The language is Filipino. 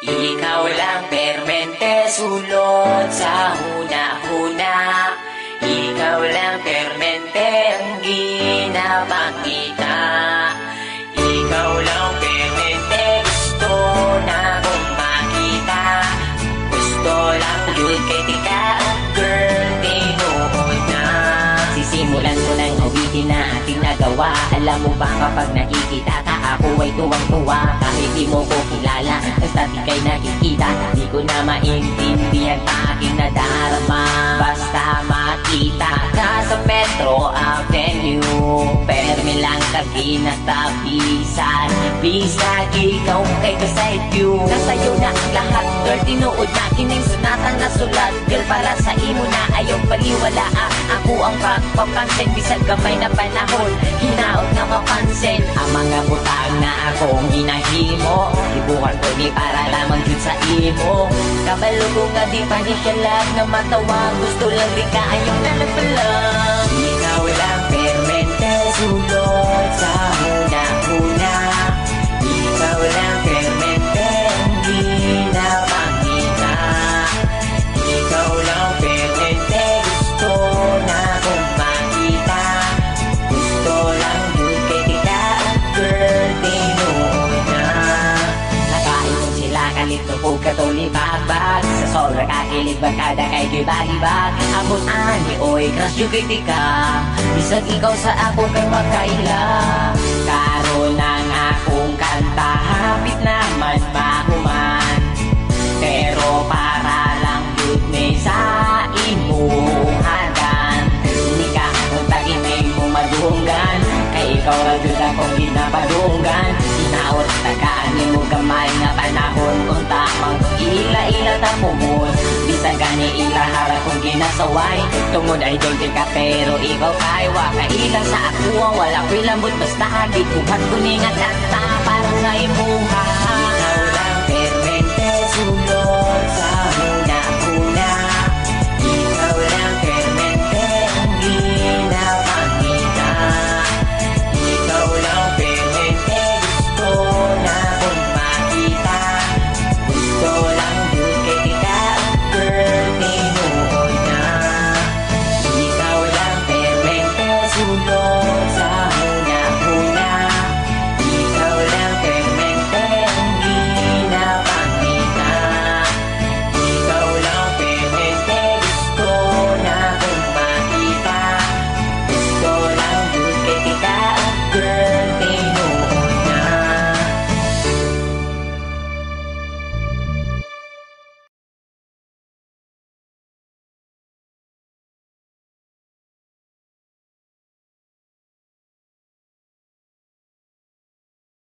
Ikaw lang permente sulot sa huna-huna. Ikaw lang permente ang ginapakita. Ikaw lang permente gusto na kong makita. Gusto lang yun kay tika ang girl, tinuod na. Sisimulan ko ng awitin na ating nagawa. Alam mo ba kapag nakikita ka ako ay tuwang-tuwa. Kahit di mo ko kilala, basta di kay nakikita. Di ko na maintindihan pa aking nadarama. Basta makita ka sa Metro Avenue, permi lang kaginatapisan. Bisag ikaw kay kaside view. Nasa'yo na ang lahat, girl, tinuod na kining sunatan na sulat. Girl, para sa imo na ayaw paliwala. Ako ang pagpapansin, bisag gamay na panahon, hinaot na mapansin ang mga butang na akong ginahimo. Ibukan ko ni para lamang yun sa imo. Kabalo ko nga di pa di siya lag na matawa. Gusto lang di ka ayaw na nagpalang. Ikaw lang permente sulot sa huna-huna. Ikaw lang permente ang ginapakita. Ikaw lang permente gusto na kong makita. Gusto lang yun kay tika ang girl, tinuod na. Nakaipon sila kalit ng pagkatulibag-bag. Sa sobra kakilig bagkada kay gibag-ibag. Abot ani oy crush yung kay tika. Bisag ikaw sa ako kay makaila. Karon ang akong kanta hapit naman mahuman. Pero para lang yun may sa imuhagan. Hindi ka kung tagimay mo madunggan. Kay ikaw lang yun akong ginapadunggan. Inaot tagaan mo gamay na panahon. Kung tamang ila-ila tapumon. Bisag gani ilahara kong ginasaway. Tungod ay dolce ka pero ikaw kay wakaila sa ako. Wala ko'y lambot basta di kuhat ko ni nga kanta para sa imuha. Ikaw lang permente sulot